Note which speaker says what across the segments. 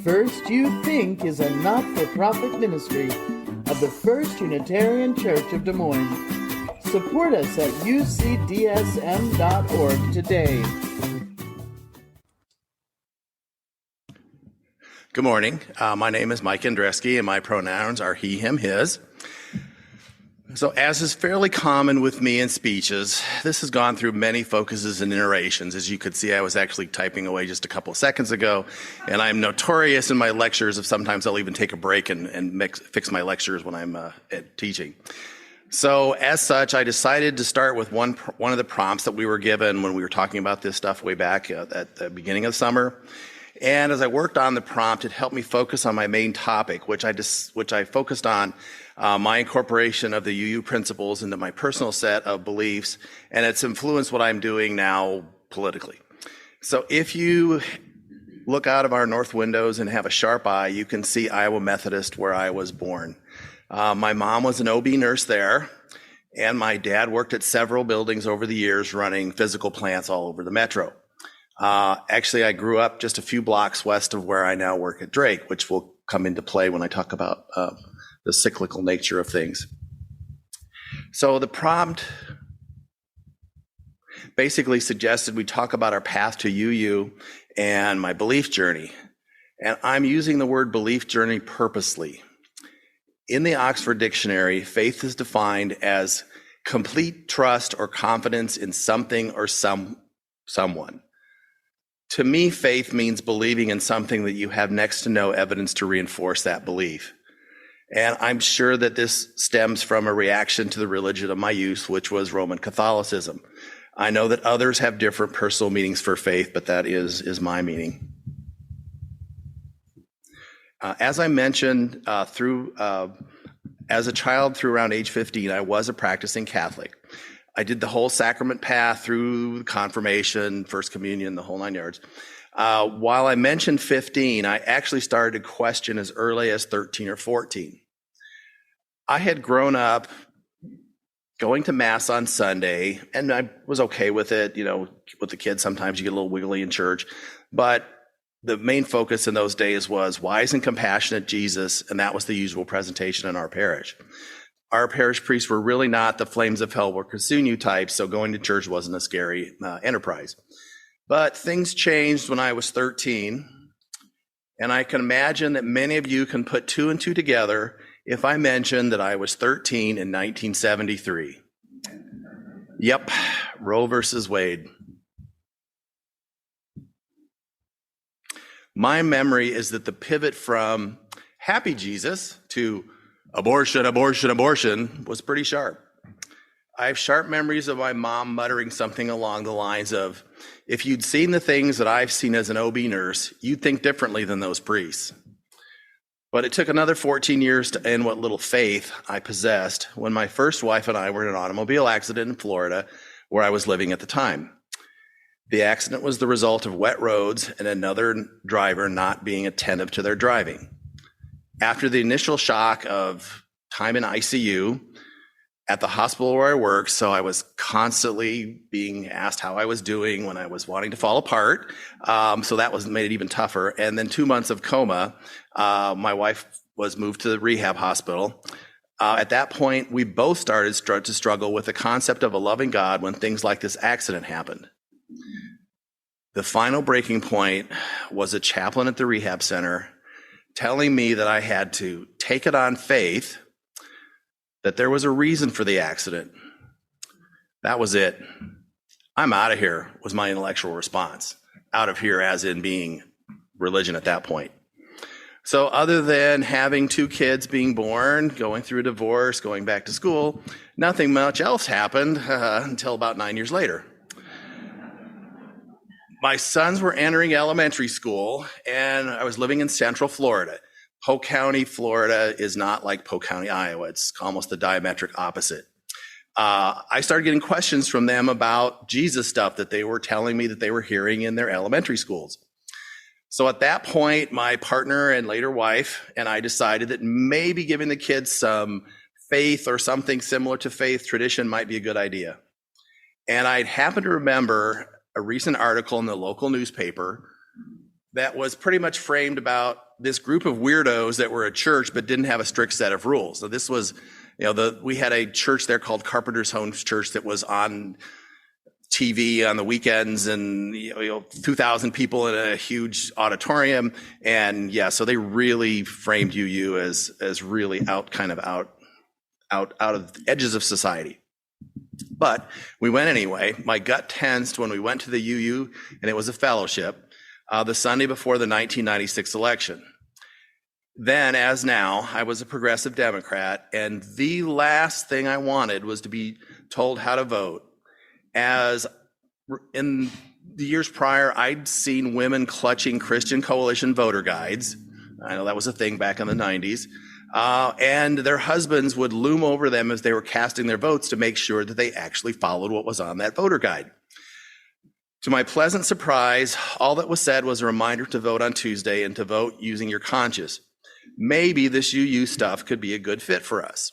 Speaker 1: First You Think is a not-for-profit ministry of the First Unitarian Church of Des Moines. Support us at ucdsm.org today.
Speaker 2: Good morning. My name is Mike Andreski, and my pronouns are he, him, his. So as is fairly common with me in speeches, this has gone through many focuses and iterations. As you could see, I was actually typing away just a couple of seconds ago, and I'm notorious in my lectures of sometimes I'll even take a break and fix my lectures when I'm teaching. So as such, I decided to start with one of the prompts that we were given when we were talking about this stuff way back at the beginning of summer. And as I worked on the prompt, it helped me focus on my main topic, which I focused on my incorporation of the UU principles into my personal set of beliefs, and it's influenced what I'm doing now politically. So if you look out of our north windows and have a sharp eye, you can see Iowa Methodist, where I was born. My mom was an OB nurse there, and my dad worked at several buildings over the years running physical plants all over the metro. Actually, I grew up just a few blocks west of where I now work at Drake, which will come into play when I talk about the cyclical nature of things. So the prompt basically suggested we talk about our path to UU and my belief journey. And I'm using the word belief journey purposely. In the Oxford Dictionary, faith is defined as complete trust or confidence in something or someone. To me, faith means believing in something that you have next to no evidence to reinforce that belief. And I'm sure that this stems from a reaction to the religion of my youth, which was Roman Catholicism. I know that others have different personal meanings for faith, but that is my meaning. As I mentioned, as a child through around age 15, I was a practicing Catholic. I did the whole sacrament path through confirmation, First Communion, the whole nine yards. While I mentioned 15, I actually started to question as early as 13 or 14. I had grown up going to Mass on Sunday, and I was okay with it. You know, with the kids, sometimes you get a little wiggly in church. But the main focus in those days was wise and compassionate Jesus, and that was the usual presentation in our parish. Our parish priests were really not the flames of hell will consume you types, so going to church wasn't a scary enterprise. But things changed when I was 13, and I can imagine that many of you can put two and two together if I mention that I was 13 in 1973. Yep, Roe versus Wade. My memory is that the pivot from happy Jesus to abortion, abortion, abortion was pretty sharp. I have sharp memories of my mom muttering something along the lines of, if you'd seen the things that I've seen as an OB nurse, you'd think differently than those priests. But it took another 14 years to end what little faith I possessed when my first wife and I were in an automobile accident in Florida where I was living at the time. The accident was the result of wet roads and another driver not being attentive to their driving. After the initial shock of time in ICU at the hospital where I worked, so I was constantly being asked how I was doing when I was wanting to fall apart. So that made it even tougher. And then 2 months of coma, my wife was moved to the rehab hospital. At that point, we both started to struggle with the concept of a loving God when things like this accident happened. The final breaking point was a chaplain at the rehab center telling me that I had to take it on faith, that there was a reason for the accident. That was it. I'm out of here, was my intellectual response. Out of here as in being religion at that point. So other than having 2 kids being born, going through a divorce, going back to school, nothing much else happened until about 9 years later. My sons were entering elementary school, and I was living in Central Florida. Polk County, Florida is not like Polk County, Iowa. It's almost the diametric opposite. I started getting questions from them about Jesus stuff that they were telling me that they were hearing in their elementary schools. So at that point, my partner and later wife and I decided that maybe giving the kids some faith or something similar to faith tradition might be a good idea. And I happened to remember a recent article in the local newspaper that was pretty much framed about this group of weirdos that were a church but didn't have a strict set of rules. So this was, we had a church there called Carpenter's Home Church that was on TV on the weekends, and 2,000 people in a huge auditorium. And yeah, so they really framed UU as really out of the edges of society. But we went anyway. My gut tensed when we went to the UU, and it was a fellowship, the Sunday before the 1996 election. Then, as now, I was a progressive Democrat, and the last thing I wanted was to be told how to vote. As in the years prior, I'd seen women clutching Christian Coalition voter guides. I know that was a thing back in the 90s. And their husbands would loom over them as they were casting their votes to make sure that they actually followed what was on that voter guide. To my pleasant surprise, all that was said was a reminder to vote on Tuesday and to vote using your conscience. Maybe this UU stuff could be a good fit for us.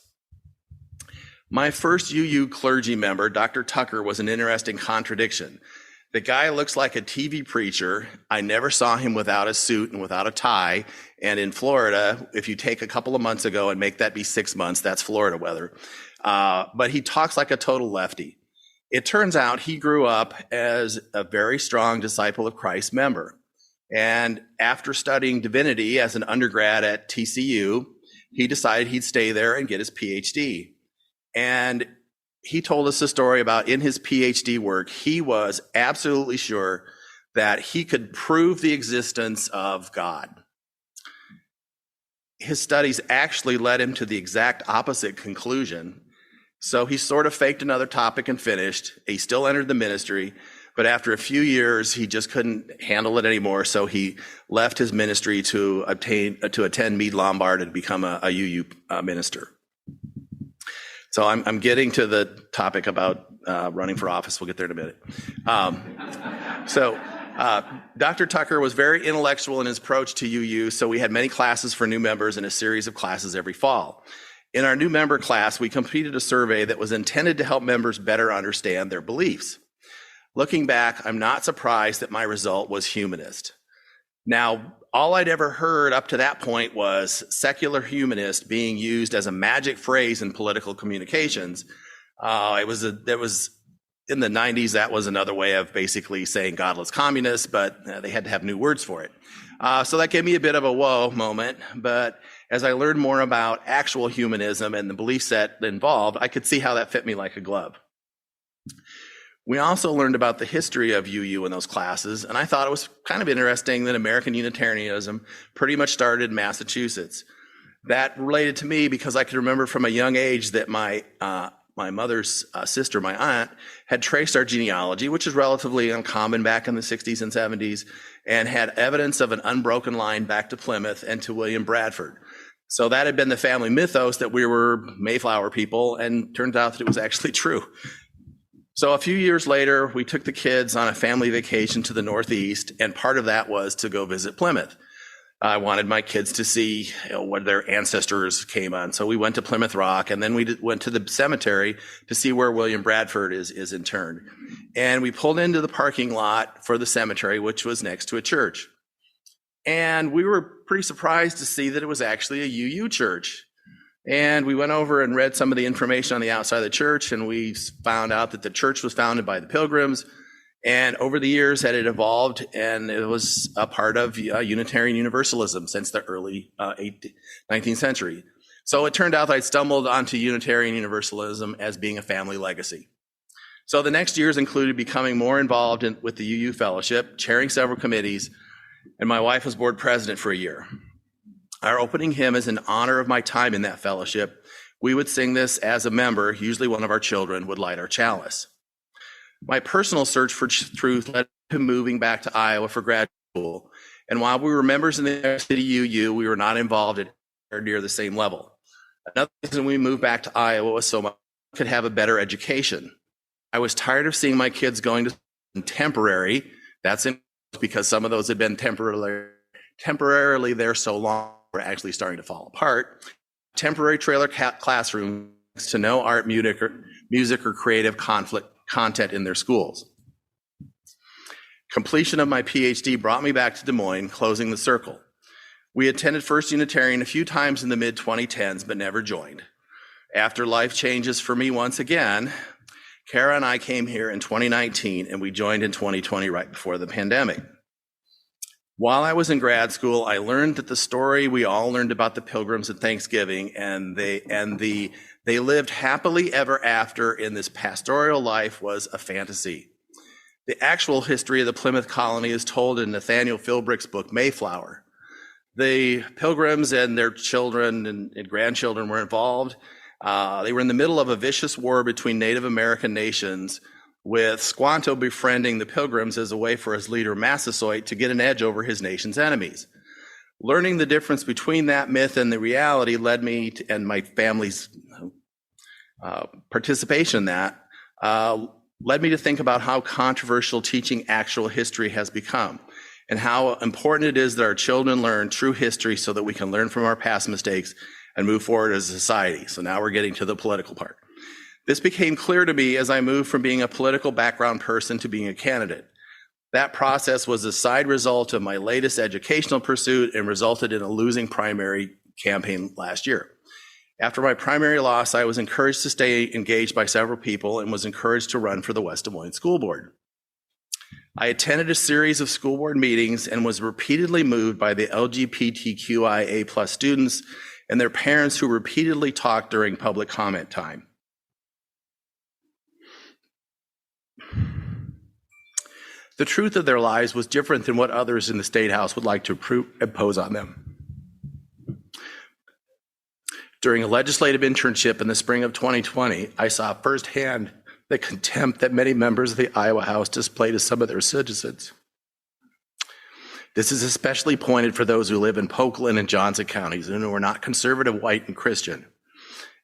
Speaker 2: My first UU clergy member, Dr. Tucker, was an interesting contradiction. The guy looks like a TV preacher. I never saw him without a suit and without a tie. And in Florida, if you take a couple of months ago and make that be 6 months, that's Florida weather. But he talks like a total lefty. It turns out he grew up as a very strong Disciple of Christ member. And after studying divinity as an undergrad at TCU, he decided he'd stay there and get his PhD. And he told us a story about in his PhD work, he was absolutely sure that he could prove the existence of God. His studies actually led him to the exact opposite conclusion. So he sort of faked another topic and finished. He still entered the ministry, but after a few years, he just couldn't handle it anymore. So he left his ministry to attend Meade Lombard and become a UU minister. So I'm getting to the topic about running for office. We'll get there in a minute. Dr. Tucker was very intellectual in his approach to UU, so we had many classes for new members and a series of classes every fall. In our new member class, we completed a survey that was intended to help members better understand their beliefs. Looking back, I'm not surprised that my result was humanist. Now, all I'd ever heard up to that point was secular humanist being used as a magic phrase in political communications. It was in the 90s, that was another way of basically saying godless communists, but they had to have new words for it. So that gave me a bit of a whoa moment. But as I learned more about actual humanism and the belief set involved, I could see how that fit me like a glove. We also learned about the history of UU in those classes, and I thought it was kind of interesting that American Unitarianism pretty much started in Massachusetts. That related to me because I could remember from a young age that my mother's sister, my aunt, had traced our genealogy, which is relatively uncommon back in the 60s and 70s, and had evidence of an unbroken line back to Plymouth and to William Bradford. So that had been the family mythos that we were Mayflower people, and turned out that it was actually true. So a few years later, we took the kids on a family vacation to the Northeast, and part of that was to go visit Plymouth. I wanted my kids to see what their ancestors came on. So we went to Plymouth Rock, and then we went to the cemetery to see where William Bradford is interned. And we pulled into the parking lot for the cemetery, which was next to a church. And we were pretty surprised to see that it was actually a UU church. And we went over and read some of the information on the outside of the church, and we found out that the church was founded by the Pilgrims, and over the years had it evolved, and it was a part of Unitarian Universalism since the early 19th century. So it turned out that I'd stumbled onto Unitarian Universalism as being a family legacy. So the next years included becoming more involved with the UU Fellowship, chairing several committees, and my wife was board president for a year. Our opening hymn is in honor of my time in that fellowship. We would sing this as a member. Usually one of our children would light our chalice. My personal search for truth led to moving back to Iowa for grad school. And while we were members in the city UU, we were not involved at or near the same level. Another reason we moved back to Iowa was so my could have a better education. I was tired of seeing my kids going to temporary. That's because some of those had been temporarily there so long, we're actually starting to fall apart. Temporary trailer classrooms to no art, music, or creative content in their schools. Completion of my PhD brought me back to Des Moines, closing the circle. We attended First Unitarian a few times in the mid-2010s, but never joined. After life changes for me once again, Kara and I came here in 2019, and we joined in 2020 right before the pandemic. While I was in grad school, I learned that the story we all learned about the Pilgrims at Thanksgiving, and they lived happily ever after in this pastoral life, was a fantasy. The actual history of the Plymouth colony is told in Nathaniel Philbrick's book, Mayflower. The Pilgrims and their children and grandchildren were involved. They were in the middle of a vicious war between Native American nations, with Squanto befriending the Pilgrims as a way for his leader Massasoit to get an edge over his nation's enemies. Learning the difference between that myth and the reality led me to, and my family's participation in that, led me to think about how controversial teaching actual history has become, and how important it is that our children learn true history so that we can learn from our past mistakes and move forward as a society. So now we're getting to the political part. This became clear to me as I moved from being a political background person to being a candidate. That process was a side result of my latest educational pursuit and resulted in a losing primary campaign last year. After my primary loss, I was encouraged to stay engaged by several people and was encouraged to run for the West Des Moines School Board. I attended a series of school board meetings and was repeatedly moved by the LGBTQIA+ students and their parents who repeatedly talked during public comment time. The truth of their lives was different than what others in the State House would like to impose on them. During a legislative internship in the spring of 2020, I saw firsthand the contempt that many members of the Iowa House displayed to some of their citizens. This is especially pointed for those who live in Polk and Johnson counties and who are not conservative, white, and Christian.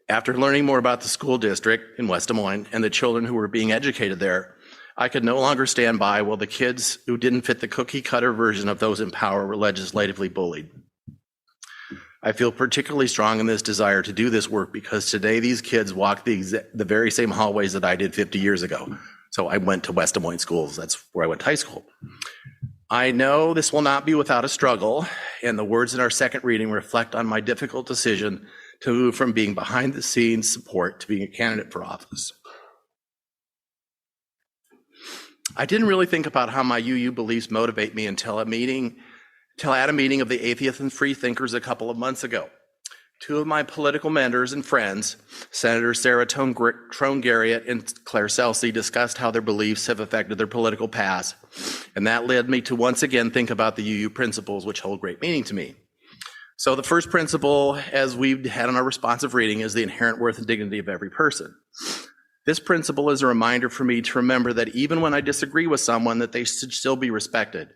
Speaker 2: After learning more about the school district in West Des Moines and the children who were being educated there, I could no longer stand by while the kids who didn't fit the cookie-cutter version of those in power were legislatively bullied. I feel particularly strong in this desire to do this work because today these kids walk the very same hallways that I did 50 years ago. So I went to West Des Moines schools. That's where I went to high school. I know this will not be without a struggle, and the words in our second reading reflect on my difficult decision to move from being behind-the-scenes support to being a candidate for office. I didn't really think about how my UU beliefs motivate me until at a meeting of the Atheists and Free Thinkers a couple of months ago. Two of my political mentors and friends, Senator Sarah Trone Garriott and Claire Celsey, discussed how their beliefs have affected their political past, and that led me to once again think about the UU principles, which hold great meaning to me. So the first principle, as we've had in our responsive reading, is the inherent worth and dignity of every person. This principle is a reminder for me to remember that even when I disagree with someone, that they should still be respected.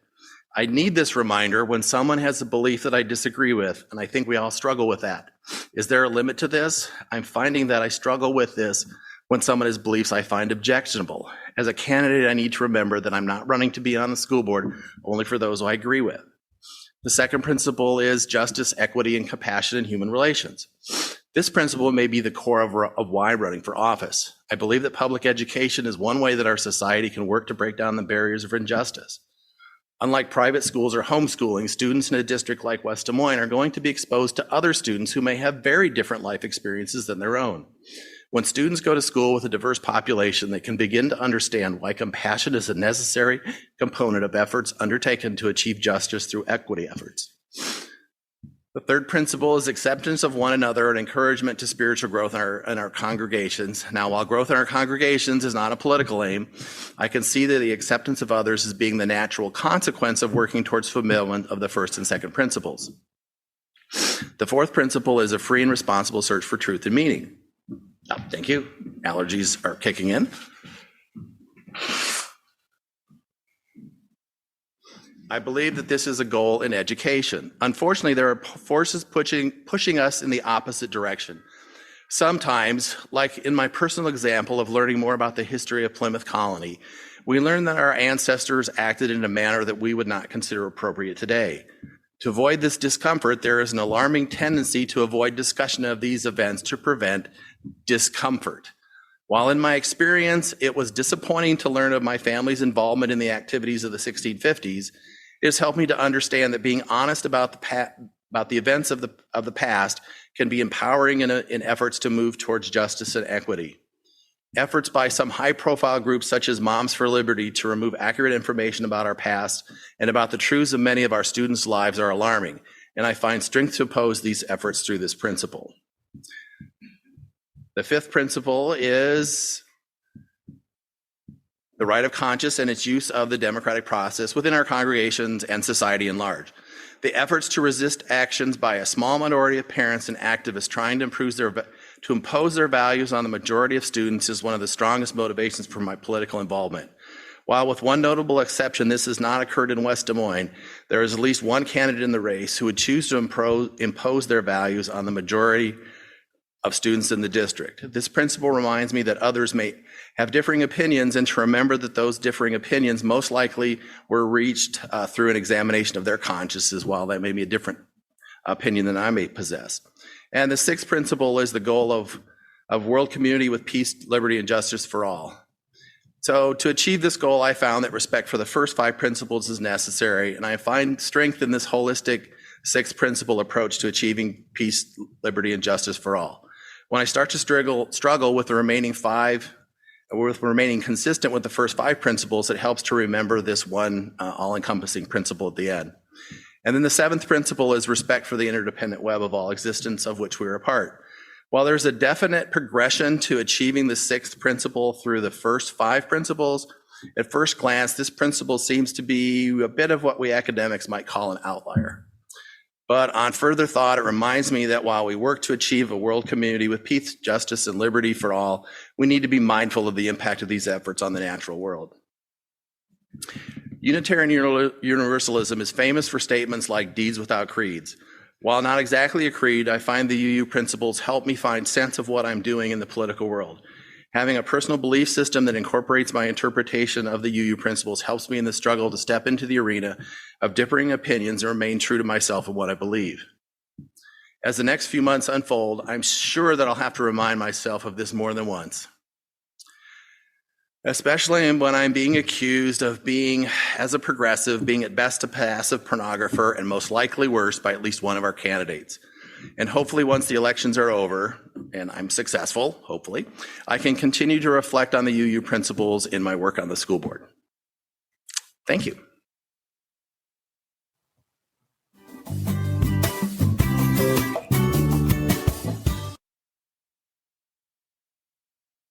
Speaker 2: I need this reminder when someone has a belief that I disagree with, and I think we all struggle with that. Is there a limit to this? I'm finding that I struggle with this when someone has beliefs I find objectionable. As a candidate, I need to remember that I'm not running to be on the school board only for those I agree with. The second principle is justice, equity, and compassion in human relations. This principle may be the core of why I'm running for office. I believe that public education is one way that our society can work to break down the barriers of injustice. Unlike private schools or homeschooling, students in a district like West Des Moines are going to be exposed to other students who may have very different life experiences than their own. When students go to school with a diverse population, they can begin to understand why compassion is a necessary component of efforts undertaken to achieve justice through equity efforts. The third principle is acceptance of one another and encouragement to spiritual growth in our congregations. Now, while growth in our congregations is not a political aim, I can see that the acceptance of others as being the natural consequence of working towards fulfillment of the first and second principles. The fourth principle is a free and responsible search for truth and meaning. Oh, thank you. Allergies are kicking in. I believe that this is a goal in education. Unfortunately, there are forces pushing us in the opposite direction. Sometimes, like in my personal example of learning more about the history of Plymouth Colony, we learn that our ancestors acted in a manner that we would not consider appropriate today. To avoid this discomfort, there is an alarming tendency to avoid discussion of these events to prevent discomfort. While in my experience, it was disappointing to learn of my family's involvement in the activities of the 1650s, it has helped me to understand that being honest about the events of the past can be empowering in efforts to move towards justice and equity. Efforts by some high-profile groups such as Moms for Liberty to remove accurate information about our past and about the truths of many of our students' lives are alarming, and I find strength to oppose these efforts through this principle. The fifth principle is the right of conscience and its use of the democratic process within our congregations and society in large. The efforts to resist actions by a small minority of parents and activists trying to impose their values on the majority of students is one of the strongest motivations for my political involvement. While with one notable exception, this has not occurred in West Des Moines, there is at least one candidate in the race who would choose to impose their values on the majority of students in the district. This principle reminds me that others may have differing opinions, and to remember that those differing opinions most likely were reached through an examination of their consciences, while that may be a different opinion than I may possess. And the sixth principle is the goal of world community with peace, liberty, and justice for all. So to achieve this goal, I found that respect for the first five principles is necessary, and I find strength in this holistic sixth principle approach to achieving peace, liberty, and justice for all. When I start to struggle with the remaining five, with remaining consistent with the first five principles, it helps to remember this one all-encompassing principle at the end. And then the seventh principle is respect for the interdependent web of all existence of which we are a part. While there's a definite progression to achieving the sixth principle through the first five principles, at first glance, this principle seems to be a bit of what we academics might call an outlier. But on further thought, it reminds me that while we work to achieve a world community with peace, justice, and liberty for all, we need to be mindful of the impact of these efforts on the natural world. Unitarian Universalism is famous for statements like deeds without creeds. While not exactly a creed, I find the UU principles help me find sense of what I'm doing in the political world. Having a personal belief system that incorporates my interpretation of the UU principles helps me in the struggle to step into the arena of differing opinions and remain true to myself and what I believe. As the next few months unfold, I'm sure that I'll have to remind myself of this more than once, especially when I'm being accused of being, as a progressive, being at best a passive pornographer and most likely worse by at least one of our candidates. And hopefully once the elections are over, and I'm successful, hopefully, I can continue to reflect on the UU principles in my work on the school board. Thank you.